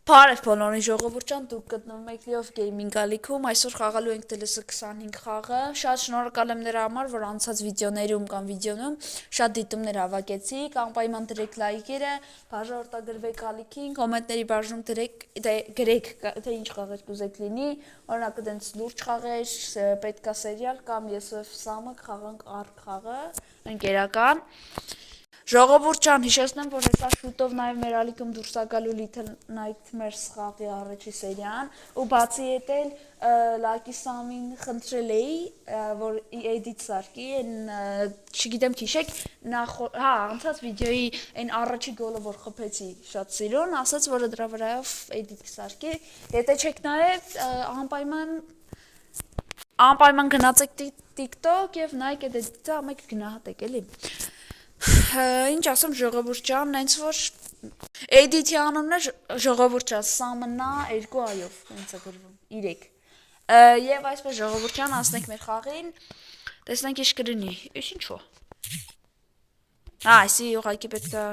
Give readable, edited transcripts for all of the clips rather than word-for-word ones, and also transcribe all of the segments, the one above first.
Բարև բոլորին ժողովուրդ ջան, դուք գտնվում եք Լիով Գեյմինգ ալիքում, այսօր խաղալու ենք TLS 25 խաղը, շատ շնորհակալ եմ նրա համար, որ անցած վիդեոներում կամ վիդեոնում շատ դիտումներ հավաքեցիք, անպայման դրեք լայքերը, բաժանորդագրվեք ալիքին, կոմենտների բաժնում գրեք, թե ինչ խաղեր կուզեք լինի, օրինակ դենց լուրջ խաղեր, պետքա սերիալ կամ ես ու Սամը խաղանք արկ խաղը, ընկերական Ժողովուրդ ջան, հիշեցնեմ, որ հեսա շուտով նաև մեր ալիքում դուրս է գալու Little Nightmares խաղի առաջի սերիան, ու բացի հետ էլ Lucky Sam-ին խնդրել էի, որ edit սարքի, չգիտեմ քիշեք, անցած վիդեոյի այն առաջի գոլը, որ խփեցի շատ սիրուն, ասաց, որ դրա վրայով edit սարքի, եթե չեք նայել, անպայման գնացեք TikTok եւ նայեք այդ edit-ը, ամեք գնահատեք, էլի։ Ինչ ասեմ ժողովուրդ ջան, նենց որ edit-ի անունն է ժողովուրդ ջան, Sam-նա 2 այով, հենց է գրվում, 3։ Եվ այսպես ժողովուրդ ջան, անցնենք մեր խաղին, տեսնենք ինչ կլինի, ինչ ինչ-ո։ Այսի ուղղակի պետք է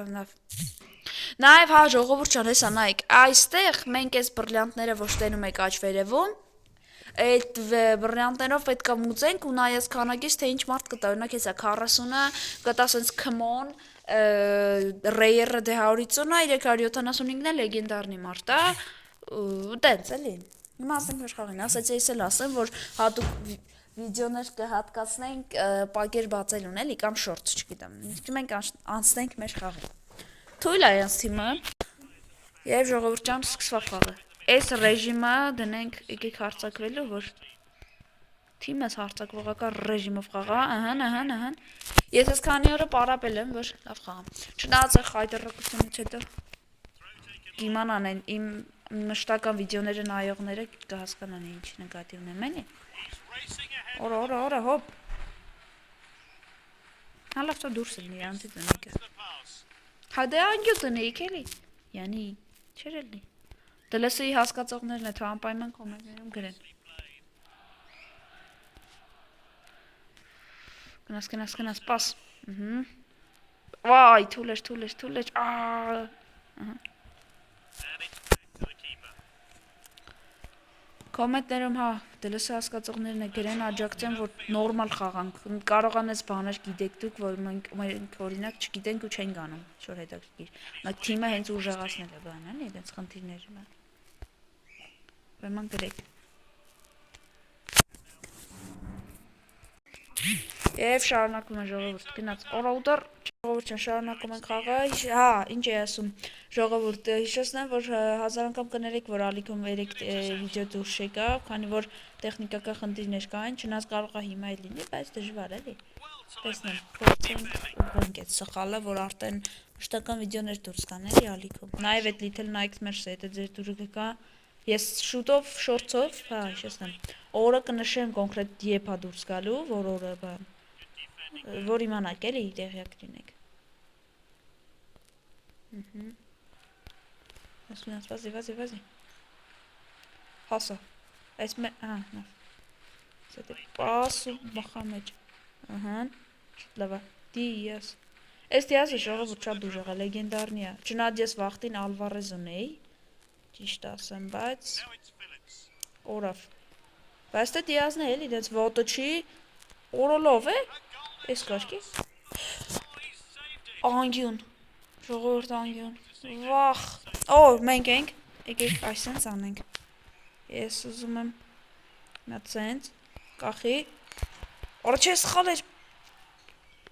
Նաև հա ժողովուրդ ջան, հեսա նայեք, այստեղ մենք այս բրլյանտները ոչ տենում եք աջ վերևում, այդ բրլյանտներով պետք է մուծենք ու նայած քանակից թե ինչ մարդ կտա, օրինակ հեսա 40-ը, կտա սենց Common, Rare-ը դե 150-ը, 375-ն է լեգենդարնի մարդ է, տենց էլի։ Հիմա ասենք մեր խաղին, ասեցի ես էլ ասեմ, որ հատուկ վիդեոներ կհատկացնենք պակեր բացելուն էլի կամ շորտ, չգիտեմ։ Մենք անցնենք մեր խաղին։ Թույլ է այս թիմը եւ ժողովուրդ ջան սկսվա խաղը։ Այս ռեժիմը դնենք եկեք հարցակվելու, որ թիմս հարցակողական ռեժիմով խաղա, ահան։ Ես այս քանի օրը պարապել եմ, որ լավ խաղամ։ Չնայած այդ խայտարակությունից հետո կիմանան են իմ մշտական վիդեոները նայողները կհասկանան ինչ նկատի ունեմ, էլի։ Օրա, հոպ։ Հալավ դա դուրս լինի, անցի տնիկը։ Հա դե անգյու տնիկ էլի։ Յանի, չէր էլի։ TLS-ի հասկացողներն է, թե անպայման կոմենտներում գրեն։ Գնաս, պաս։ Վայ, թուլ էր, Կոմենտներում հա, TLS-ի հասկացողներն է գրեն աջակցեն, որ նորմալ խաղանք, կարողանես բաներ գիտեք դուք, որ մենք օրինակ չգիտենք ու չենք անում, շոր հետաքրքիր, նակ թիմը հենց ուժեղացնել է բան, էլի, դենց խնդիրներ ման, բեման գրեք, և շարունակում են ժողովուրդ, գնաց, օրա ուտար, ժողովուրդ չեն շարունակում են խաղը, հա, ինչ է ասում, ժողովուրդ, հիշեցնեմ, որ 1000 անգամ կներեք, որ ալիքում 3 վիդեո դուրս չեկա, քանի որ տեխնիկական խնդիրներ կային, չնայած կարող է հիմա էլ լինի, բայց դժվար էլի, տեսնեմ, փորձենք ուղենք այդ սխալը, որ արդեն մշտական վիդեոներ դուրս կան էլի ալիքում, նաև այդ Little Nightmares-ը, եթե ձեր դուրը կգա, ես շուտով շորցով, հա, հիշեցնեմ, օրը կնշեմ կոնկրետ եփա դուրս գալու, որ օրը բան, որ իմանաք էլի տեղյակ լինեք, վազի, հասա, այս նավ, սետե պաս ու մխա մեջ, լավա, դիաս, այս դիասը ժողովուրդ շատ ուժեղ է, լեգենդարնի է, չնայած ես վախտին Alvarez ունեի, ճիշտ ասեմ, բայց, օրավ, բայց դե դիասն է էլի, դենց ոտը չի, օրոլով է, այս կարգի, անգյուն, ժողովուրդ անգյուն, վախ, մենք ենք, եկեք այսենց անենք, ես ուզում եմ, նա ցենց, կախի, օրա չէ սխալ էր,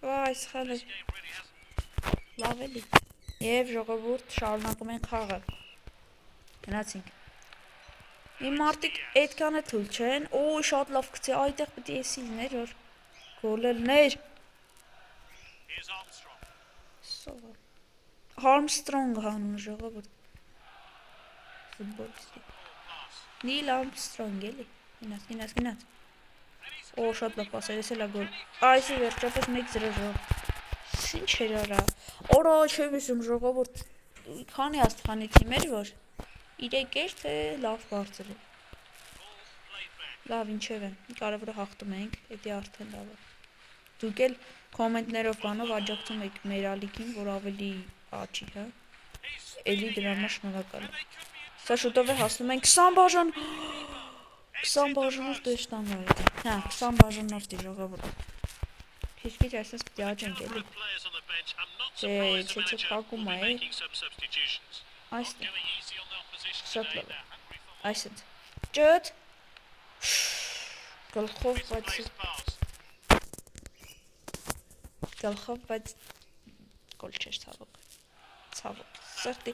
վայ սխալ էր, լավ էլի, և ժողովուրդ շարունակում են խաղը, գնացինք, իմ մարդիկ այդքան է թույլ չեն, շատ լավ կծի, այդեղ պտի էսի լիներ, որ գոլելներ, Armstrong հանուն ժողովուրդ, ֆուտբոլիստի, Neil Armstrong էլի, գնաց, շատ լավ պասեր, ես էլա գոլ, այսի վերջապես 1-0 ժող, ինչ էր արա, օրա չեմ իսում ժողովուրդ, քանի աստխանի թիմ էր, որ 3 էր, թե լավ բարձր է, լավ ինչև են, կարևորը հաղթում ենք, էդի արդեն լավ է, դուք էլ կոմենտներով բանով աջակցում եք մեր ալիքին, որ ավելի աճի, հա, էլի դրա համար շնորհակալ եմ, Սա շուտով է հասնում ենք 20 բաժան 20 բաժանով դեր տանվայ հա 20 բաժանով դի ժողովուրդ քիչ այսպես պիտի աճենք էլի չէ փակում է այստեղ շատ լավ այսինքն ճոտ գլխով բայց գոլ չէր ցավոք սրտի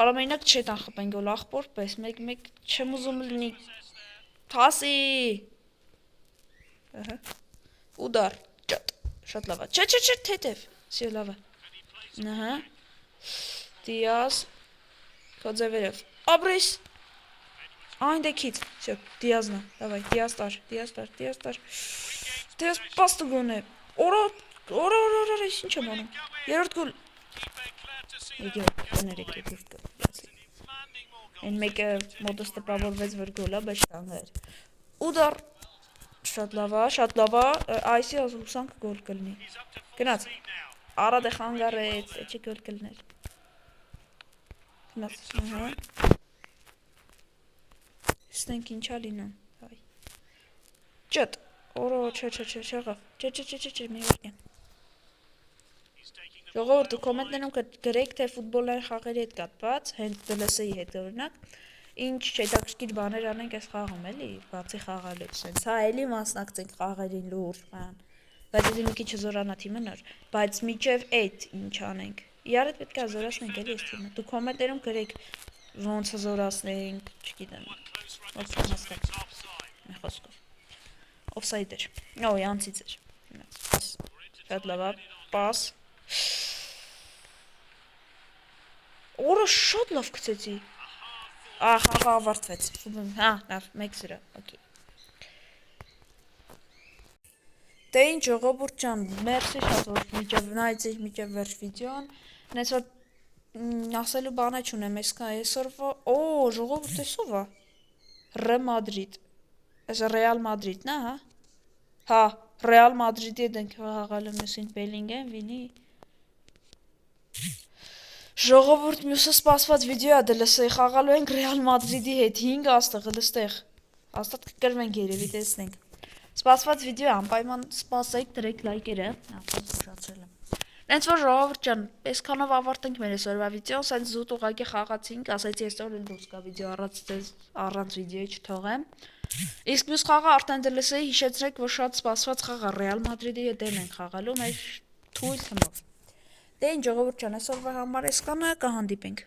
Արամենակ չէ տան խփեն գոլ ախպոր պես մեկ չեմ ուզում լինի թասի ահա ուդար ճոտ շատ լավ չէ թեթև всё լավ ահա Դիազ Կոձևերև Աբրիս այնտեղից всё Դիազնա давай Դիազ տար Դիազ պաստուգոնե օրա ինչ եմ անում երրորդ գոլ Եկե կներեք Այն մեկը մոտս տպավորվեց որ գոլա բայց շտանգեր Ուդար շատ լավ է այսի ասուսանք գոլ կլինի գնաց Արադը խանգարեց էջի գոլ կլներ գնաց ահա Ստենք ինչա լինում հայ Ճոտ օրո չէ մի օրնյա Ժողովուրդ կոմենտներում գրեք թե ֆուտբոլային խաղերի հետ կապված, հենց DLS-ի հետ օրինակ, ինչ հետաքրքիր բաներ անենք այս խաղում էլի, բացի խաղալուց, հենց հա էլի մասնակցենք խաղերին լուրջ, բան։ Բայց դու մի քիչ զորանա թիմը նոր, բայց միջև այդ ինչ անենք։ Իրար հետ պետք է զորացնենք էլի այս թիմը։ Դու կոմենտներում գրեք ոնց զորացնենք, չգիտեմ։ Ոնց հասկանաք։ Մի խոսքով։ Օֆսայդ էր։ Օ, անցից էր։ Շատ լավ, պաս Օրը շատ լավ գցեցի։ Խաղը ավարտվեց։ Հա, լավ, 1-0, օքեյ։ Դե ինչ ժողովուրդ ջան, մերսի շատ որ միջև նայեցիք միջև վերջ վիդեոն։ Նենց որ ասելու բանը չունեմ, այսօրվա, ժողովուրդ էսով է։ Ռեալ Մադրիդ։ Այս Ռեալ Մադրիդն է, հա։ Հա, Ռեալ Մադրիդի հետ ենք խաղալու մյուսին Բելինգեմ, վինի։ Ժողովուրդ մյուսը սպասված վիդեո է DLS-ի խաղալու ենք Ռեալ Մադրիդի հետ 5 աստղ լստեղ։ Հաստատ կկրվենք երևի տեսնենք։ Սպասված վիդեո անպայման սպասեք, դրեք լայքերը, ուշացրել եմ։ Նենց որ ժողովուրդ ջան, այսքանով ավարտենք մեր այսօրվա վիդեոն, սենց զուտ ուղղակի խաղացինք, ասեցի այսօր էլ դուրս գա վիդեո առանց վիդեոյի չթողեմ։ Իսկ մյուս խաղը արդեն DLS-ի հիշեցրեք, որ շատ սպասված խաղ է Ռեալ Մադրիդի հետ ենք խաղալու մեր թույլ թմով։ Դե ինչ ժողովուրդ ջան, այսօրվա համար այսքանը կհանդիպենք։